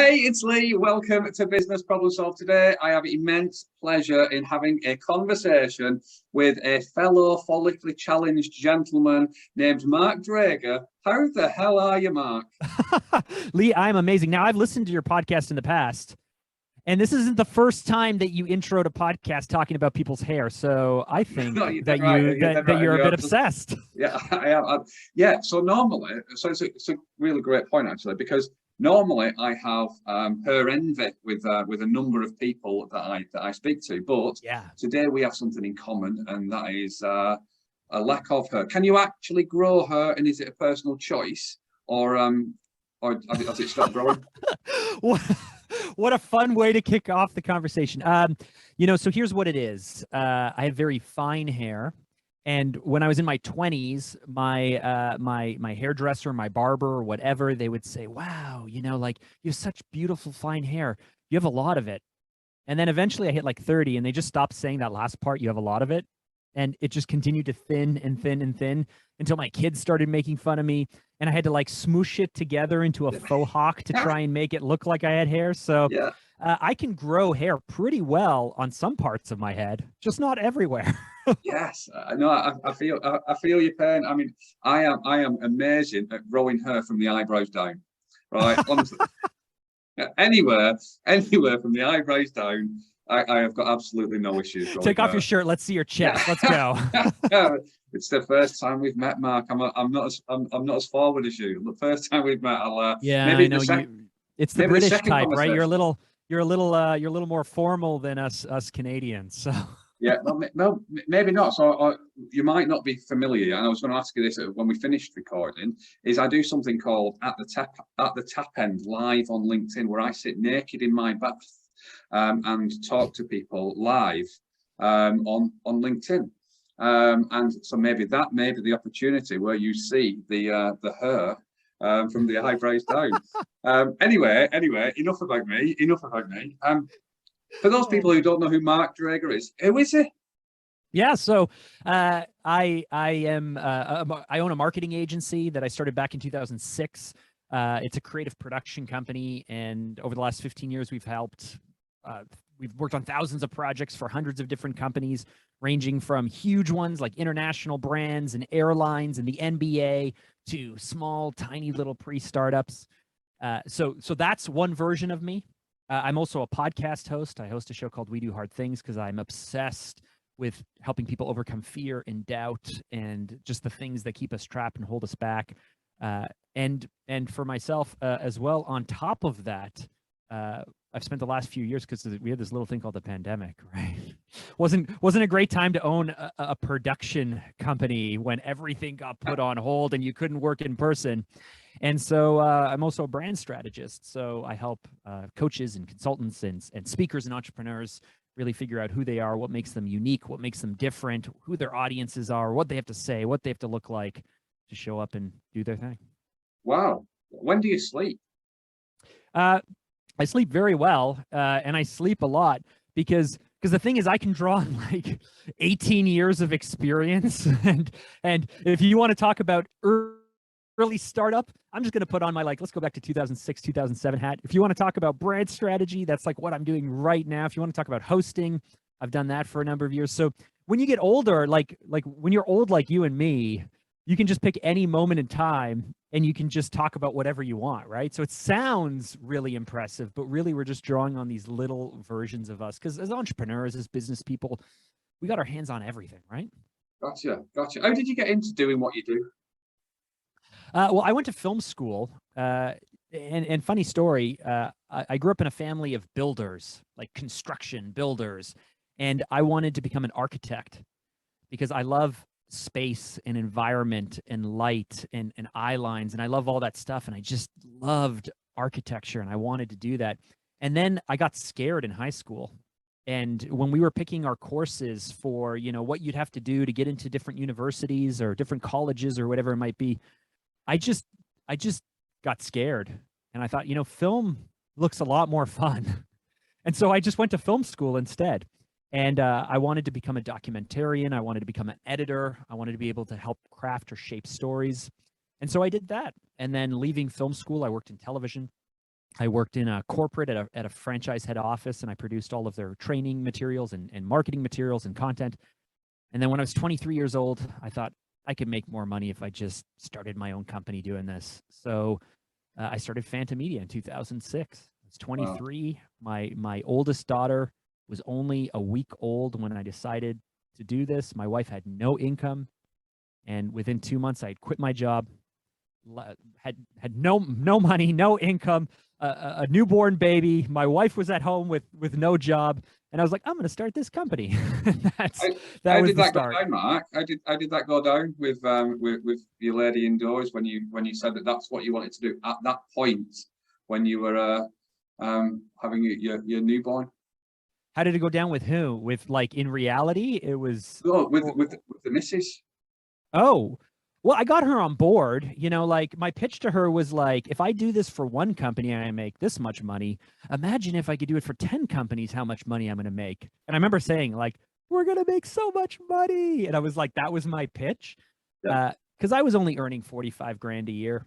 Hey, it's Lee. Welcome to Business Problem Solve. Today, I have immense pleasure in having a conversation with a fellow follically challenged gentleman named Mark Drager. How the hell are you, Mark? Lee, I'm amazing. Now, I've listened to your podcast in the past, and this isn't the first time that you introed a podcast talking about people's hair. So I think No, you're that dead right. you're a bit obsessed. Yeah, I am. Yeah, so normally, it's a really great point, actually, because normally I have her envy with a number of people that I speak to, but Yeah. today we have something in common, and that is a lack of her. Can you actually grow her, and is it a personal choice, or has it stopped growing? What a fun way to kick off the conversation. So here's what it is. I have very fine hair. And when I was in my 20s, my hairdresser, my barber, or whatever, they would say, wow, like you have such beautiful fine hair. You have a lot of it. And then eventually I hit like 30 and they just stopped saying that last part, you have a lot of it. And it just continued to thin and thin and thin until my kids started making fun of me. And I had to like smoosh it together into a faux hawk to try and make it look like I had hair. So Yeah. I can grow hair pretty well on some parts of my head, just not everywhere. Yes, I feel your pain. I mean, I am amazing at growing hair from the eyebrows down, right? Honestly, anywhere from the eyebrows down, I have got absolutely no issues. Take off your shirt. Let's see your chest. Yeah. Let's go. It's the first time we've met, Mark. I'm not as forward as you. The first time we've met, I'll yeah, maybe I know it's the British type, right? You're a little more formal than us Canadians. So. Yeah, well, maybe not. So you might not be familiar, and I was going to ask you this when we finished recording. Is I do something called at the tap end live on LinkedIn, where I sit naked in my bath and talk to people live on LinkedIn. And so maybe that may be the opportunity where you see the hair from the eyebrows down. Anyway, enough about me. For those people who don't know who Mark Drager is, who is he? Yeah, so I own a marketing agency that I started back in 2006. It's a creative production company, and over the last 15 years, we've worked on thousands of projects for hundreds of different companies, ranging from huge ones like international brands and airlines and the NBA to small, tiny little pre-startups. So that's one version of me. I'm also a podcast host. I host a show called We Do Hard Things because I'm obsessed with helping people overcome fear and doubt and just the things that keep us trapped and hold us back. And for myself as well, on top of that, I've spent the last few years, because we had this little thing called the pandemic, right? Wasn't a great time to own a production company when everything got put on hold and you couldn't work in person. And so I'm also a brand strategist. So I help coaches and consultants and speakers and entrepreneurs really figure out who they are, what makes them unique, what makes them different, who their audiences are, what they have to say, what they have to look like to show up and do their thing. Wow. When do you sleep? I sleep very well, and I sleep a lot because the thing is, I can draw on like 18 years of experience, and if you want to talk about early startup, I'm just going to put on my let's go back to 2006, 2007 hat. If you want to talk about brand strategy, that's like what I'm doing right now. If you want to talk about hosting, I've done that for a number of years. So when you get older, like when you're old like you and me, you can just pick any moment in time and you can just talk about whatever you want, right? So it sounds really impressive, but really we're just drawing on these little versions of us. Because as entrepreneurs, as business people, we got our hands on everything, right? Gotcha. How did you get into doing what you do? Well, I went to film school, and funny story, I grew up in a family of builders, like construction builders, and I wanted to become an architect because I love space and environment and light and eye lines, and I love all that stuff, and I just loved architecture, and I wanted to do that. And then I got scared in high school, and when we were picking our courses for what you'd have to do to get into different universities or different colleges or whatever it might be, I just got scared, and I thought, film looks a lot more fun. And so I just went to film school instead. And I wanted to become a documentarian. I wanted to become an editor. I wanted to be able to help craft or shape stories. And so I did that. And then leaving film school, I worked in television. I worked in a corporate at a franchise head office, and I produced all of their training materials and marketing materials and content. And then when I was 23 years old, I thought I could make more money if I just started my own company doing this. So I started Phantom Media in 2006. I was 23. Wow. My oldest daughter was only a week old when I decided to do this. My wife had no income, and within 2 months, I had quit my job, had no money, no income, a newborn baby. My wife was at home with no job, and I was like, I'm going to start this company. That was the start. Go down, Mark? How did that go down with your lady indoors when you said that that's what you wanted to do at that point when you were having your newborn? How did it go down with who? With, like, in reality, it was with the missus. Oh, well, I got her on board. You know, like, my pitch to her was like, if I do this for one company and I make this much money, imagine if I could do it for 10 companies, how much money I'm going to make. And I remember saying, like, we're going to make so much money. And I was like, that was my pitch. Yeah. Because I was only earning 45 grand a year,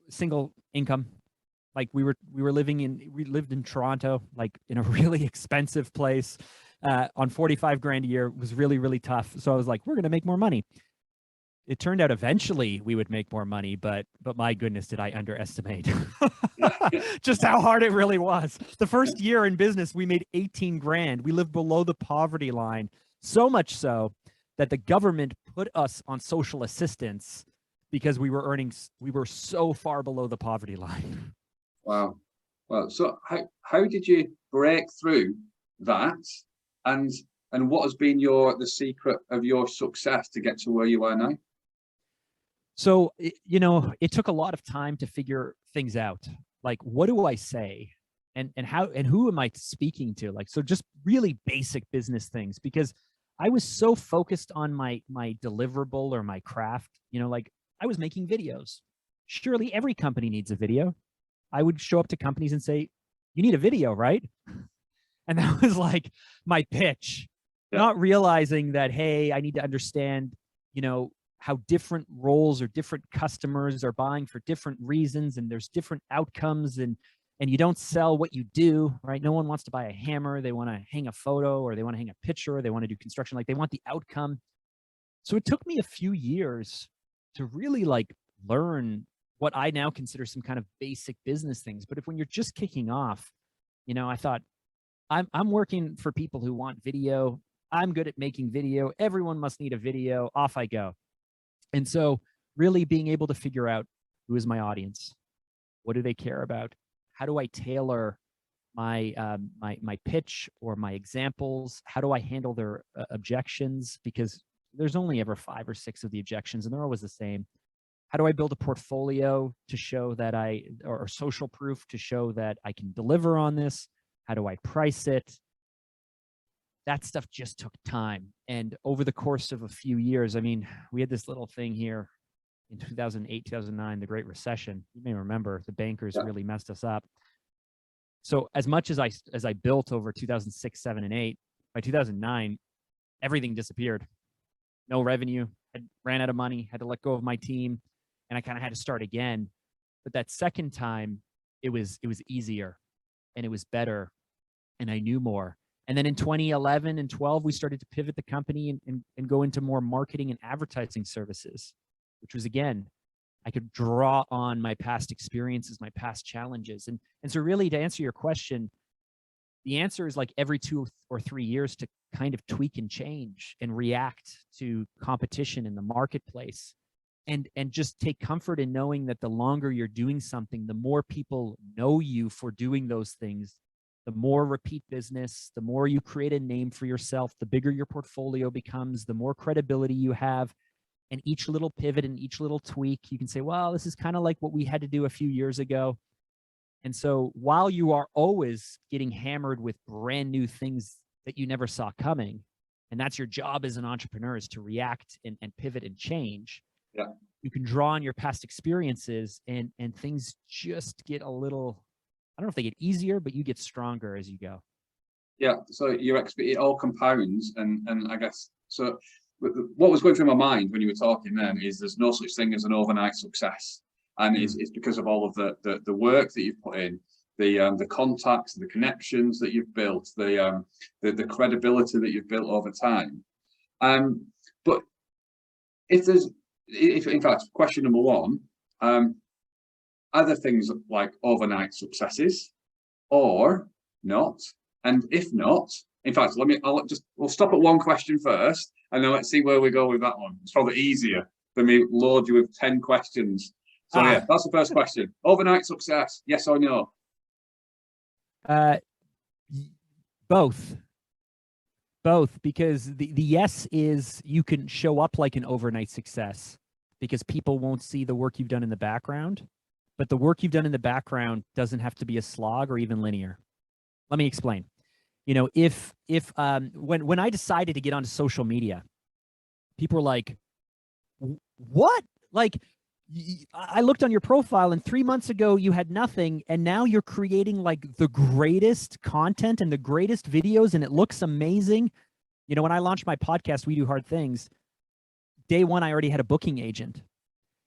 single income. Like, we lived in Toronto, like in a really expensive place, on 45 grand a year. It was really, really tough. So I was like, we're going to make more money. It turned out eventually we would make more money, but my goodness, did I underestimate just how hard it really was. The first year in business, we made 18 grand. We lived below the poverty line, so much so that the government put us on social assistance because we were so far below the poverty line. Wow. Well, so how did you break through that, and what has been the secret of your success to get to where you are now? So, you know, it took a lot of time to figure things out. Like, what do I say? And how, and who am I speaking to? Like, so just really basic business things, because I was so focused on my deliverable or my craft, you know, like, I was making videos. Surely every company needs a video. I would show up to companies and say, you need a video, right? And that was like my pitch, not realizing that, hey, I need to understand, you know, how different roles or different customers are buying for different reasons, and there's different outcomes, and you don't sell what you do, right? No one wants to buy a hammer. They want to hang a photo, or they want to hang a picture, or they want to do construction. Like, they want the outcome. So it took me a few years to really, like, learn what I now consider some kind of basic business things. But when you're just kicking off, you know, I thought, I'm working for people who want video. I'm good at making video. Everyone must need a video. Off I go. And so really being able to figure out, who is my audience? What do they care about? How do I tailor my my pitch or my examples? How do I handle their objections? Because there's only ever 5 or 6 of the objections, and they're always the same. How do I build a portfolio to show that or social proof to show that I can deliver on this? How do I price it? That stuff just took time. And over the course of a few years, I mean, we had this little thing here in 2008, 2009, the Great Recession. You may remember the bankers really messed us up. So as much as I built over 2006, 7, and 8, by 2009, everything disappeared. No revenue, ran out of money, had to let go of my team, and I kind of had to start again. But that second time, it was easier, and it was better, and I knew more. And then in 2011 and 12, we started to pivot the company and go into more marketing and advertising services, which was, again, I could draw on my past experiences, my past challenges. And so really, to answer your question, the answer is, like, every 2 or 3 years to kind of tweak and change and react to competition in the marketplace, and just take comfort in knowing that the longer you're doing something, the more people know you for doing those things, the more repeat business, the more you create a name for yourself, the bigger your portfolio becomes, the more credibility you have. And each little pivot and each little tweak, you can say, well, this is kind of like what we had to do a few years ago. And so while you are always getting hammered with brand new things that you never saw coming, and that's your job as an entrepreneur, is to react and pivot and change, you can draw on your past experiences, and things just get a little, I don't know if they get easier, but you get stronger as you go. Yeah, so it all compounds, and I guess, so what was going through my mind when you were talking then is there's no such thing as an overnight success. And it's because of all of the work that you've put in, the contacts, the connections that you've built, the credibility that you've built over time. But if in fact, question number one, are there things like overnight successes or not? And if not, in fact, we'll stop at one question first, and then let's see where we go with that one. It's probably easier than me load you with 10 questions. So yeah, that's the first question. Overnight success, yes or no? Both, because the yes is you can show up like an overnight success because people won't see the work you've done in the background, but the work you've done in the background doesn't have to be a slog or even linear. Let me explain. You know, when I decided to get onto social media, people were like, what? Like, I looked on your profile and 3 months ago you had nothing, and now you're creating like the greatest content and the greatest videos, and it looks amazing. You know, when I launched my podcast, We Do Hard Things, day one, I already had a booking agent.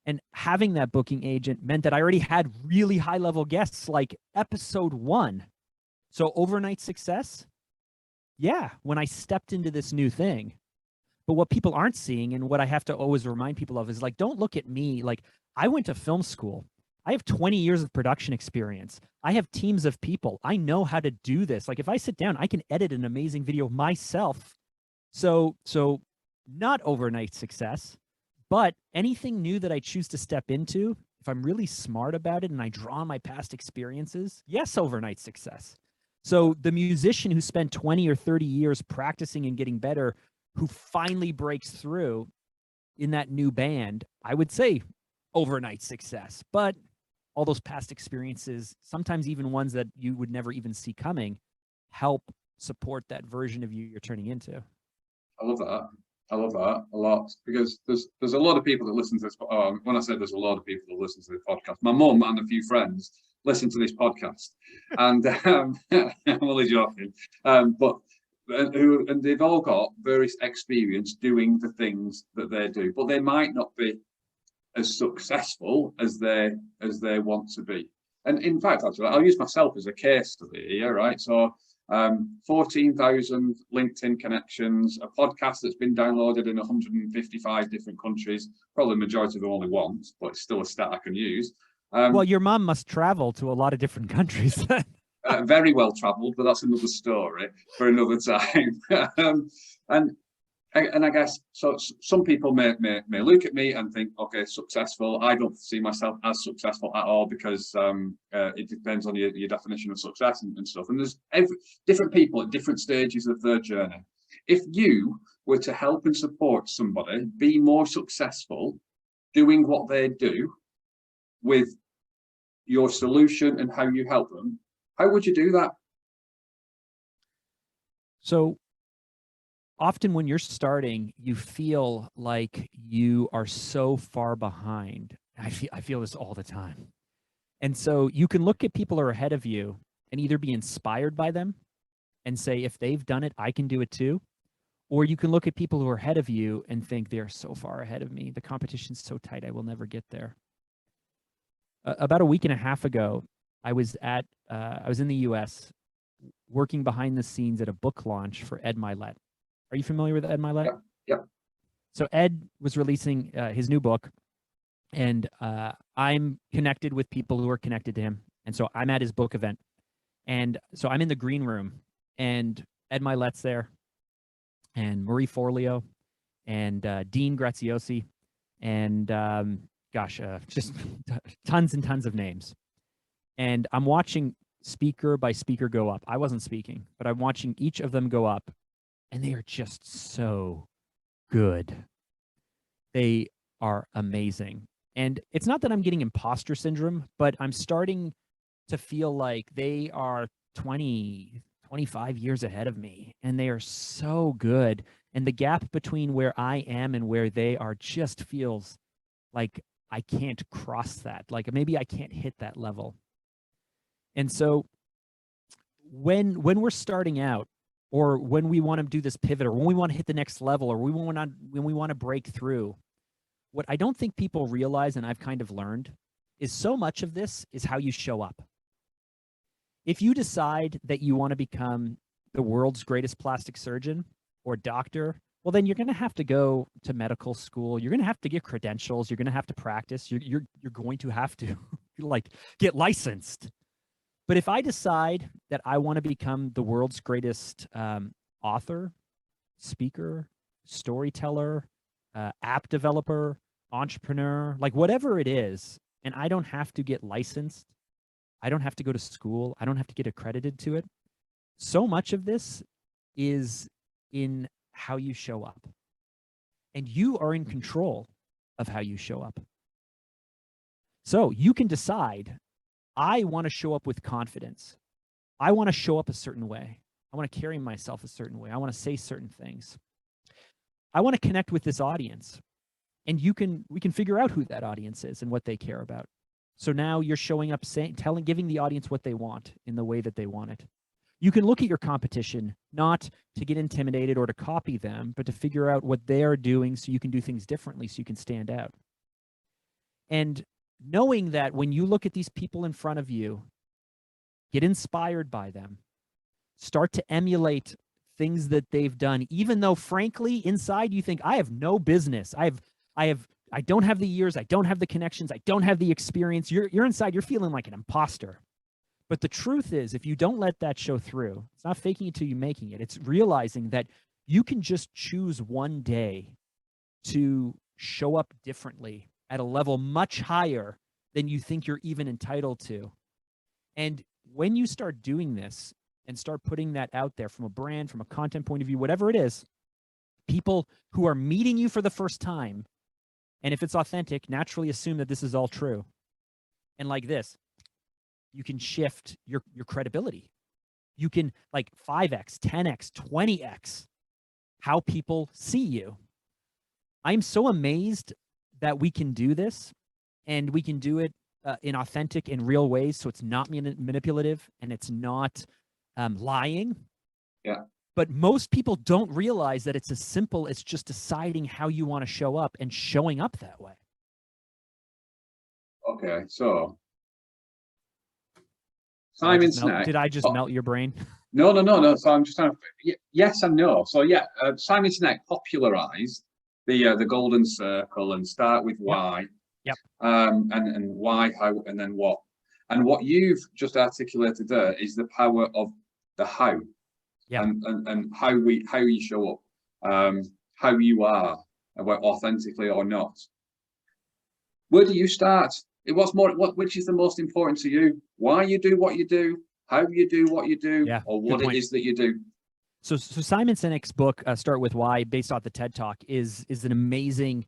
And having that booking agent meant that I already had really high level guests like episode 1. So overnight success, yeah, when I stepped into this new thing. But what people aren't seeing, and what I have to always remind people of, is like, don't look at me. Like, I went to film school. I have 20 years of production experience. I have teams of people. I know how to do this. Like, if I sit down, I can edit an amazing video myself. So not overnight success, but anything new that I choose to step into, if I'm really smart about it and I draw on my past experiences, yes, overnight success. So the musician who spent 20 or 30 years practicing and getting better, who finally breaks through in that new band, I would say overnight success. But all those past experiences, sometimes even ones that you would never even see coming, help support that version of you you're turning into. I love that. I love that a lot, because there's a lot of people that listen to this. When I say there's a lot of people that listen to this podcast, my mum and a few friends listen to this podcast, and I'm only joking. And they've all got various experience doing the things that they do, but they might not be as successful as they want to be. And in fact, actually, I'll use myself as a case study here, right? So 14,000 LinkedIn connections, a podcast that's been downloaded in 155 different countries, probably the majority of them only once, but it's still a stat I can use. Well, your mom must travel to a lot of different countries. Very well traveled, but that's another story for another time. And I guess so. Some people may look at me and think, okay, successful. I don't see myself as successful at all, because it depends on your definition of success and stuff. And there's different people at different stages of their journey. If you were to help and support somebody be more successful doing what they do with your solution and how you help them, how would you do that? So often when you're starting, you feel like you are so far behind. I feel this all the time. And so you can look at people who are ahead of you and either be inspired by them and say, if they've done it, I can do it too. Or you can look at people who are ahead of you and think, they're so far ahead of me. The competition's so tight, I will never get there. About a week and a half ago, I was in the US working behind the scenes at a book launch for Ed Milet. Are you familiar with Ed Milet? Yeah. So Ed was releasing his new book, and I'm connected with people who are connected to him. And so I'm at his book event. And so I'm in the green room, and Ed Milet's there, and Marie Forleo, and Dean Graziosi, and just tons and tons of names. And I'm watching speaker by speaker go up. I wasn't speaking, but I'm watching each of them go up, and they are just so good. They are amazing. And it's not that I'm getting imposter syndrome, but I'm starting to feel like they are 20, 25 years ahead of me, and they are so good. And the gap between where I am and where they are just feels like I can't cross that. Like maybe I can't hit that level. And so when we're starting out, or when we want to do this pivot, or when we want to hit the next level, or when we want to break through, what I don't think people realize, and I've kind of learned, is so much of this is how you show up. If you decide that you want to become the world's greatest plastic surgeon or doctor, well, then you're going to have to go to medical school. You're going to have to get credentials. You're going to have to practice. You're going to have to like get licensed. But if I decide that I want to become the world's greatest author, speaker, storyteller, app developer, entrepreneur, like whatever it is, and I don't have to get licensed, I don't have to go to school, I don't have to get accredited to it, so much of this is in how you show up. And you are in control of how you show up. So you can decide, I want to show up with confidence. I want to show up a certain way. I want to carry myself a certain way. I want to say certain things. I want to connect with this audience. And we can figure out who that audience is and what they care about. So now you're showing up, giving the audience what they want in the way that they want it. You can look at your competition, not to get intimidated or to copy them, but to figure out what they are doing so you can do things differently, so you can stand out. And knowing that when you look at these people in front of you, get inspired by them, start to emulate things that they've done, even though frankly, inside you think, I have no business. I don't have the years, I don't have the connections, I don't have the experience. You're inside, you're feeling like an imposter. But the truth is, if you don't let that show through, it's not faking it till you're making it. It's realizing that you can just choose one day to show up differently at a level much higher than you think you're even entitled to. And when you start doing this and start putting that out there from a brand, from a content point of view, whatever it is, people who are meeting you for the first time, and if it's authentic, naturally assume that this is all true. And like this, you can shift your credibility. You can like 5x, 10x, 20x how people see you. I'm so amazed that we can do this, and we can do it in authentic and real ways. So it's not manipulative and it's not lying. Yeah. But most people don't realize that it's as simple as just deciding how you want to show up and showing up that way. Okay, so Simon Sinek. Did I just melt your brain? No. So I'm just trying to, yes and no. So yeah, Simon Sinek popularized the golden circle and start with why. Yep. And why, how, and then what. And what you've just articulated there is the power of the how. Yeah. And how you show up, how you are, authentically or not. Where do you start? Which is the most important to you? Why you do what you do, how you do what you do, or what it is that you do. So Simon Sinek's book, Start With Why, based off the TED Talk, is an amazing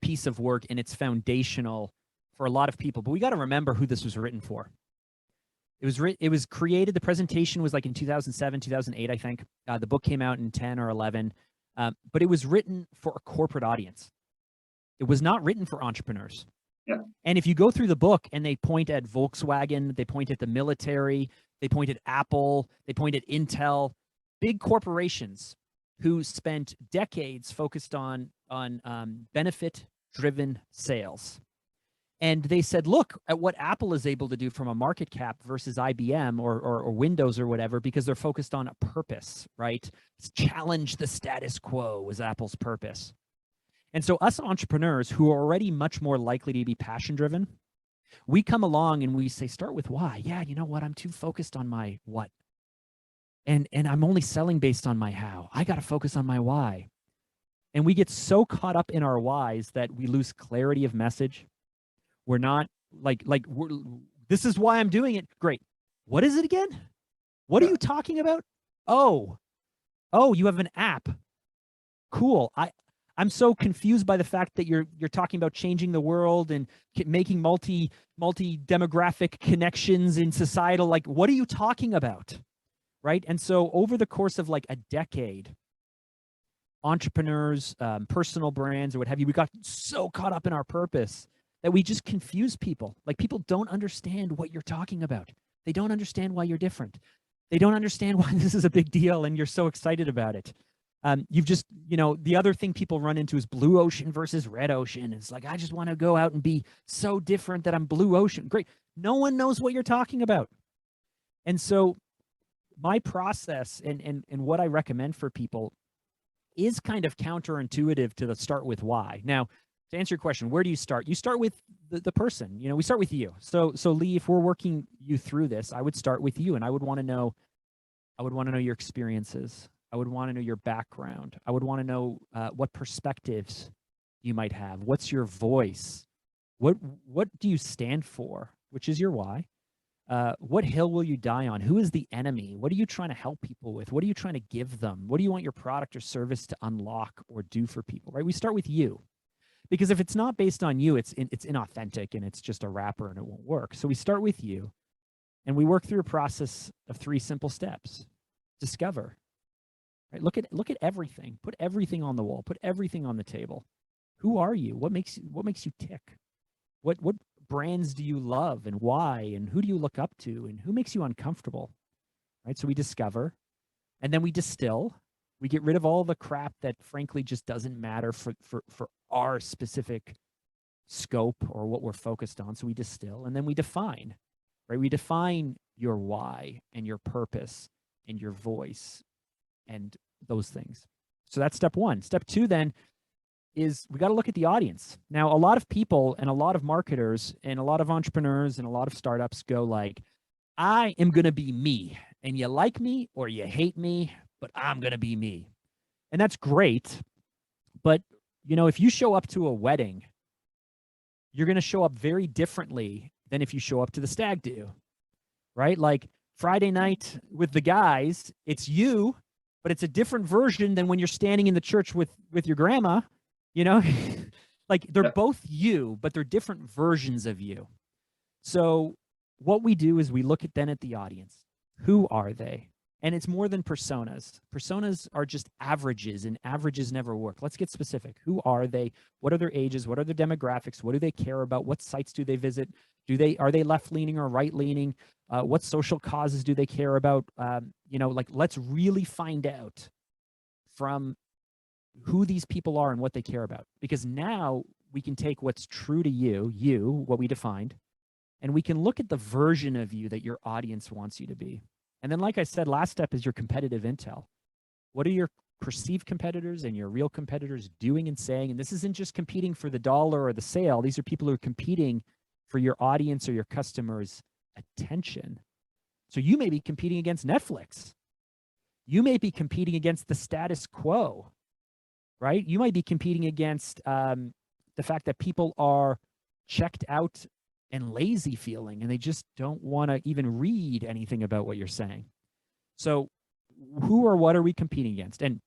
piece of work, and it's foundational for a lot of people. But we got to remember who this was written for. It was created, the presentation was like in 2007, 2008, I think. The book came out in 10 or 11, but it was written for a corporate audience. It was not written for entrepreneurs. Yeah. And if you go through the book and they point at Volkswagen, they point at the military, they point at Apple, they point at Intel, big corporations who spent decades focused on benefit-driven sales. And they said, look at what Apple is able to do from a market cap versus IBM or Windows or whatever, because they're focused on a purpose, right? Challenge the status quo was Apple's purpose. And so us entrepreneurs who are already much more likely to be passion-driven, we come along and we say, start with why. Yeah, you know what? I'm too focused on my what. And I'm only selling based on my how. I got to focus on my why. And we get so caught up in our whys that we lose clarity of message. We're not this is why I'm doing it. Great. What is it again? What are you talking about? Oh, you have an app. Cool. I'm so confused by the fact that you're talking about changing the world and making multi demographic connections in societal. Like, what are you talking about? Right. And so over the course of like a decade, entrepreneurs, personal brands or what have you, we got so caught up in our purpose that we just confuse people. Like, people don't understand what you're talking about. They don't understand why you're different. They don't understand why this is a big deal and you're so excited about it. You've just, the other thing people run into is blue ocean versus red ocean. It's like, I just want to go out and be so different that I'm blue ocean. Great. No one knows what you're talking about. And so my process and what I recommend for people is kind of counterintuitive to the start with why. Now, to answer your question, where do you start? You start with the person. We start with you. So Lee, if we're working you through this, I would start with you, and I would want to know your experiences. I would want to know your background. I would want to know what perspectives you might have. What's your voice? What do you stand for? Which is your why? What hill will you die on? Who is the enemy? What are you trying to help people with? What are you trying to give them? What do you want your product or service to unlock or do for people, right? We start with you. Because if it's not based on you, it's inauthentic and it's just a wrapper and it won't work. So we start with you, and we work through a process of 3 simple steps. Discover. Right? Look at everything. Put everything on the wall. Put everything on the table. Who are you? What makes you tick? What brands do you love and why? And who do you look up to? And who makes you uncomfortable? Right? So we discover, and then we distill. We get rid of all the crap that frankly just doesn't matter for our specific scope or what we're focused on. So we distill, and then we define, right? We define your why and your purpose and your voice and those things. So that's step 1. Step 2 then is we got to look at the audience. Now, a lot of people and a lot of marketers and a lot of entrepreneurs and a lot of startups go like, I am going to be me, and you like me or you hate me, but I'm going to be me. And that's great. But, if you show up to a wedding, you're going to show up very differently than if you show up to the stag do, right? Like Friday night with the guys, it's you, but it's a different version than when you're standing in the church with your grandma, like they're both you, but they're different versions of you. So what we do is we look at the audience. Who are they? And it's more than personas. Personas are just averages, and averages never work. Let's get specific. Who are they? What are their ages? What are their demographics? What do they care about? What sites do they visit? Are they left-leaning or right-leaning? What social causes do they care about? Let's really find out from who these people are and what they care about. Because now we can take what's true to you, what we defined, and we can look at the version of you that your audience wants you to be. And then, like I said, last step is your competitive intel. What are your perceived competitors and your real competitors doing and saying? And this isn't just competing for the dollar or the sale. These are people who are competing for your audience or your customers' attention. So you may be competing against Netflix. You may be competing against the status quo, right? You might be competing against the fact that people are checked out and lazy feeling, and they just don't want to even read anything about what you're saying. So who or what are we competing against? And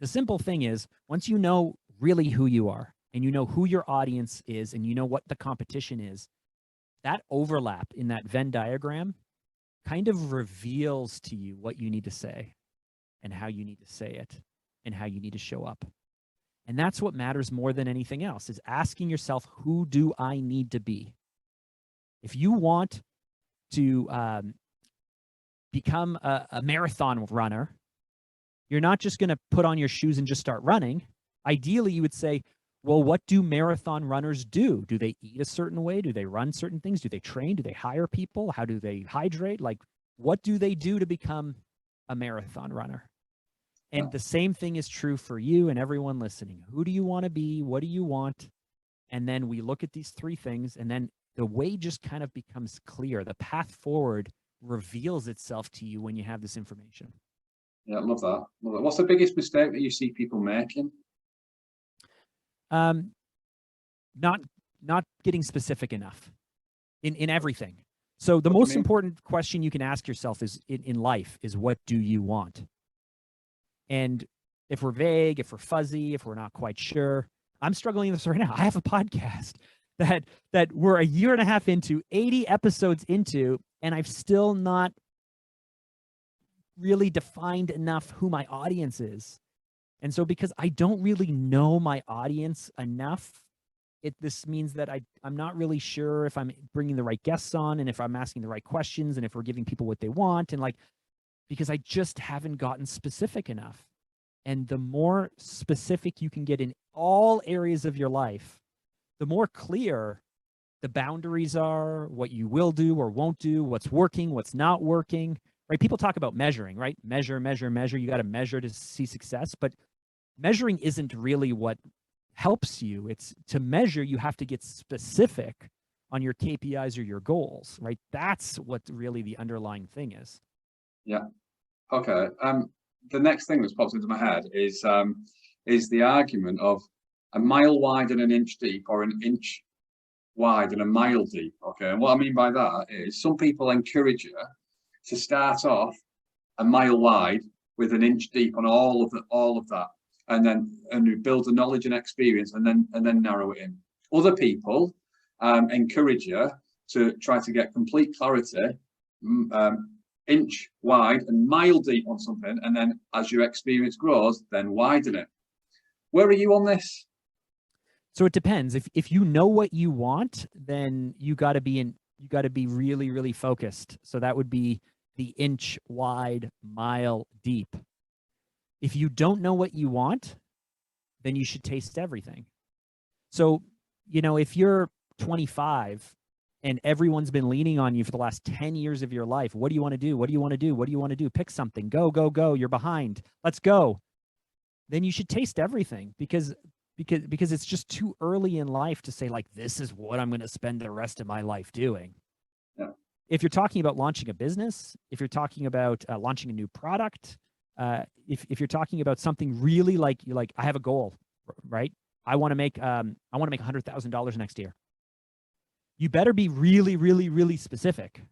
the simple thing is, once you know really who you are, and you know who your audience is, and you know what the competition is, that overlap in that Venn diagram kind of reveals to you what you need to say and how you need to say it and how you need to show up. And that's what matters more than anything else, is asking yourself, who do I need to be? If you want to become a marathon runner, you're not just going to put on your shoes and just start running. Ideally, you would say, well, what do marathon runners do? Do they eat a certain way? Do they run certain things? Do they train? Do they hire people? How do they hydrate? Like, what do they do to become a marathon runner? And the same thing is true for you and everyone listening. Who do you want to be? What do you want? And then we look at these 3 things, and then the way just kind of becomes clear. The path forward reveals itself to you when you have this information. Yeah, I love that. What's the biggest mistake that you see people making? Not getting specific enough in everything. So the most important question you can ask yourself is in life is, what do you want? And if we're vague, if we're fuzzy, if we're not quite sure, I'm struggling with this right now. I have a podcast that we're 1.5 years into, 80 episodes into, and I've still not really defined enough who my audience is. And so because I don't really know my audience enough, this means that I'm not really sure if I'm bringing the right guests on, and if I'm asking the right questions, and if we're giving people what they want, and because I just haven't gotten specific enough. And the more specific you can get in all areas of your life, the more clear the boundaries are, what you will do or won't do, what's working, what's not working, right? People talk about measuring, right? Measure, measure, measure. You got to measure to see success, but measuring isn't really what helps you. It's to measure, you have to get specific on your KPIs or your goals, right? That's what really the underlying thing is. Yeah. Okay. The next thing that's popped into my head is the argument of a mile wide and an inch deep, or an inch wide and a mile deep. Okay. And what I mean by that is some people encourage you to start off a mile wide with an inch deep on all of that, and build the knowledge and experience, and then narrow it in. Other people encourage you to try to get complete clarity, inch wide and mile deep on something, and then as your experience grows, then widen it. Where are you on this? So it depends. If you know what you want, then you got to be really, really focused. So that would be the inch wide, mile deep. If you don't know what you want, then you should taste everything. So, you know, if you're 25 and everyone's been leaning on you for the last 10 years of your life, what do you want to do? What do you want to do? What do you want to do? Pick something. Go, go, go. You're behind. Let's go. Then you should taste everything, because it's just too early in life to say, like, this is what I'm going to spend the rest of my life doing. Yeah. If you're talking about launching a business, if you're talking about launching a new product, if you're talking about something really like I have a goal, right? I want to make $100,000 next year. You better be really, really, really specific.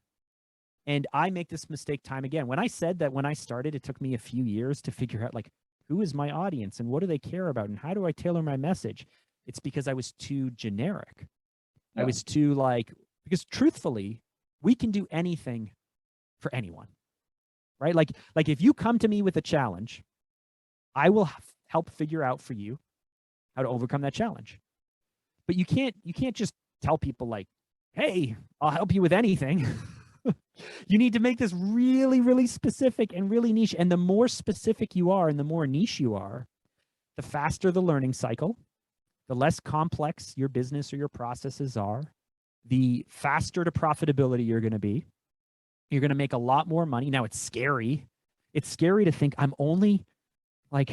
And I make this mistake time again. When I said that when I started, it took me a few years to figure out, like, who is my audience and what do they care about and how do I tailor my message? It's because I was too generic. Yeah. I was too because truthfully, we can do anything for anyone, right? Like if you come to me with a challenge, I will help figure out for you how to overcome that challenge. But you can't just tell people, like, hey, I'll help you with anything. You need to make this really, really specific and really niche. And the more specific you are and the more niche you are, the faster the learning cycle, the less complex your business or your processes are, the faster to profitability you're going to be. You're going to make a lot more money. Now, it's scary. It's scary to think I'm only I'm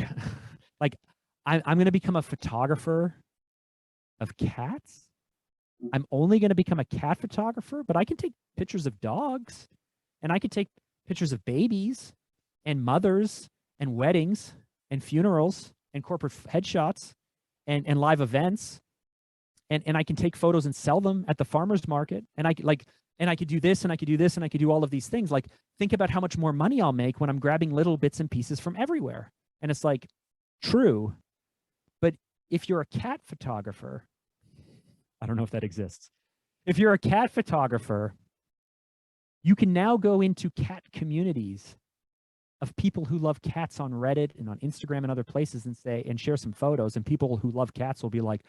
going to become a photographer of cats. I'm only going to become a cat photographer, but I can take pictures of dogs, and I can take pictures of babies and mothers and weddings and funerals and corporate headshots and live events. And I can take photos and sell them at the farmer's market. And I could do this, and I could do this, and I could do all of these things. Like, think about how much more money I'll make when I'm grabbing little bits and pieces from everywhere. And it's like, true. But if you're a cat photographer, I don't know if that exists. If you're a cat photographer, you can now go into cat communities of people who love cats on Reddit and on Instagram and other places and share some photos, and people who love cats will be like,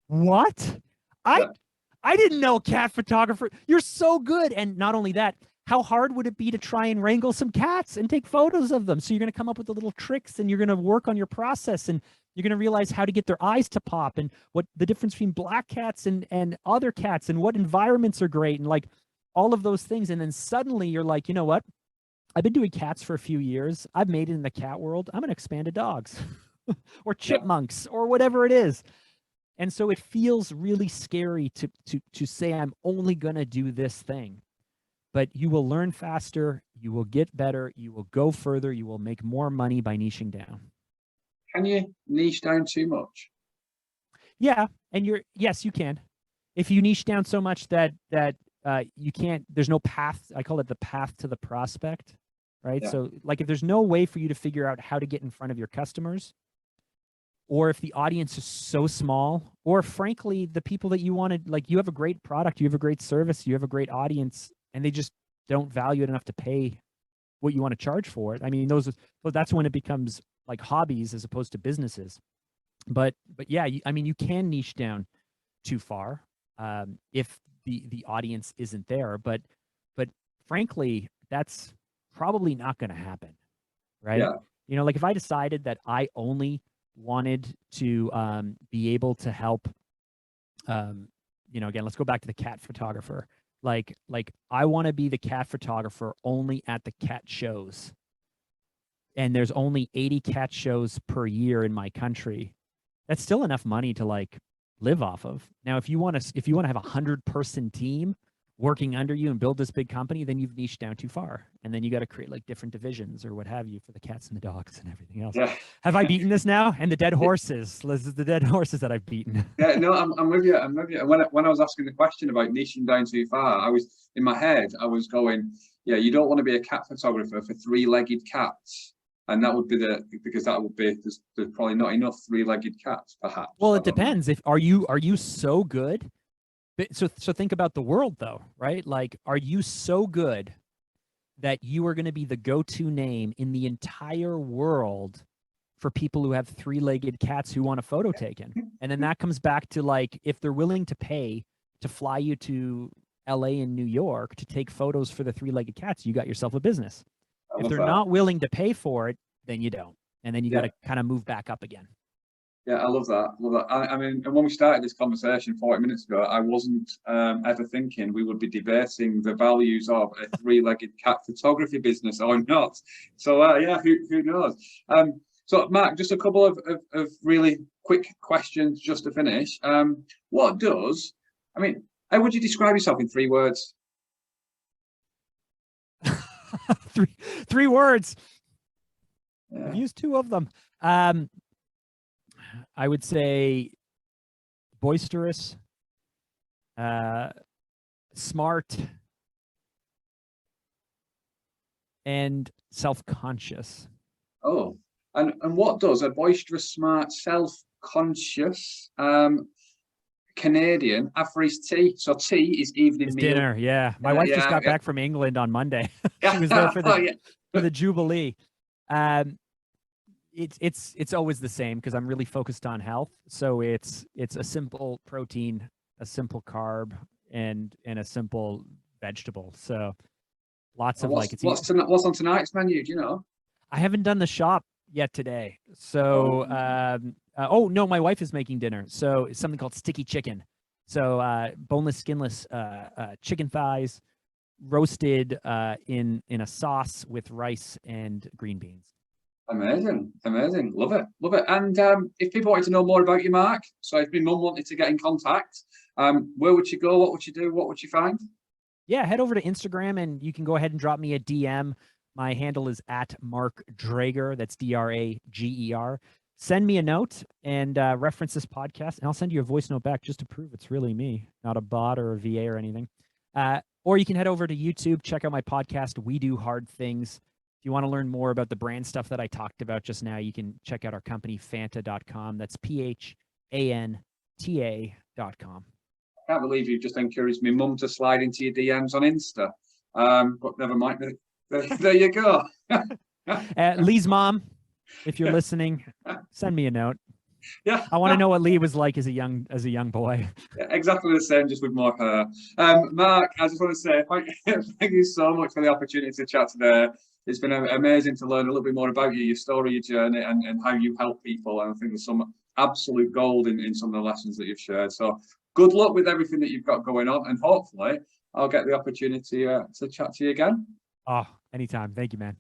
what? I didn't know cat photographer. You're so good. And not only that, how hard would it be to try and wrangle some cats and take photos of them? So you're going to come up with the little tricks, and you're going to work on your process, and you're going to realize how to get their eyes to pop, and what the difference between black cats and other cats, and what environments are great, and like all of those things. And then suddenly you're like, you know what? I've been doing cats for a few years. I've made it in the cat world. I'm going to expand to dogs or chipmunks or whatever it is. And so it feels really scary to say, I'm only going to do this thing. But you will learn faster, you will get better, you will go further, you will make more money by niching down. Can you niche down too much? Yeah, and yes, you can. If you niche down so much that you can't, there's no path. I call it the path to the prospect, right? Yeah. So like, if there's no way for you to figure out how to get in front of your customers, or if the audience is so small, or frankly, the people that you wanted, like, you have a great product, you have a great service, you have a great audience, and they just don't value it enough to pay what you want to charge for it. I mean, that's when it becomes like hobbies as opposed to businesses. But yeah, I mean, you can niche down too far if the audience isn't there. But frankly, that's probably not going to happen, right? Yeah. You know, like if I decided that I only wanted to be able to help, you know, again, let's go back to the cat photographer. Like I want to be the cat photographer only at the cat shows. And there's only 80 cat shows per year in my country. That's still enough money to like live off of. Now, if you want to have a 100-person team working under you and build this big company, then you've niched down too far. And then you got to create like different divisions or what have you for the cats and the dogs and everything else. Yeah. Have I beaten this now? And the dead horses. This is the dead horses that I've beaten. Yeah, no, I'm with you. I'm with you. When I was asking the question about niching down too far, I was in my head, I was going, yeah, you don't want to be a cat photographer for three-legged cats. And that would be because that would be, there's probably not enough three-legged cats, perhaps. Well, it depends. If are you so good? So think about the world though, right? Like, are you so good that you are going to be the go-to name in the entire world for people who have three-legged cats who want a photo taken? And then that comes back to like, if they're willing to pay to fly you to LA and New York to take photos for the three-legged cats, you got yourself a business. If they're not willing to pay for it, then you don't. And then you got to kind of move back up again. Yeah, I love that. Love that. I mean, when we started this conversation 40 minutes ago, I wasn't ever thinking we would be debating the values of a three-legged cat photography business or not. So yeah, who knows? So Mark, just a couple of really quick questions just to finish. How would you describe yourself in 3 words? three words. Yeah. I've used 2 of them. I would say boisterous, smart, and self-conscious. Oh, and what does a boisterous, smart, self-conscious Canadian have for his tea? So tea is evening meal. Dinner, yeah. My wife just got back from England on Monday. She was there for the Jubilee. It's always the same because I'm really focused on health. So it's a simple protein, a simple carb, and a simple vegetable. So lots of what's on tonight's menu? Do you know? I haven't done the shop yet today. So oh no, my wife is making dinner. So it's something called sticky chicken. So boneless, skinless chicken thighs, roasted in a sauce with rice and green beans. Amazing, amazing, love it. And if people wanted to know more about you, Mark, so if my mum wanted to get in contact, where would you go? What would you do? What would you find? Yeah, head over to Instagram and you can go ahead and drop me a DM. My handle is @MarkDrager. That's DRAGER. Send me a note and reference this podcast, and I'll send you a voice note back just to prove it's really me, not a bot or a VA or anything. Or you can head over to YouTube, check out my podcast, We Do Hard Things. If you want to learn more about the brand stuff that I talked about just now, you can check out our company, Phanta.com. That's PHANTA.com. I can't believe you've just encouraged my mum to slide into your DMs on Insta. But never mind. There you go. Lee's mom, if you're listening, send me a note. Yeah, I want to know what Lee was like as a young boy. Yeah, exactly the same, just with more hair. Mark, I just want to say thank you so much for the opportunity to chat today. It's been amazing to learn a little bit more about you, your story, your journey, and how you help people. And I think there's some absolute gold in some of the lessons that you've shared. So good luck with everything that you've got going on, and hopefully I'll get the opportunity to chat to you again. Oh, anytime. Thank you, man.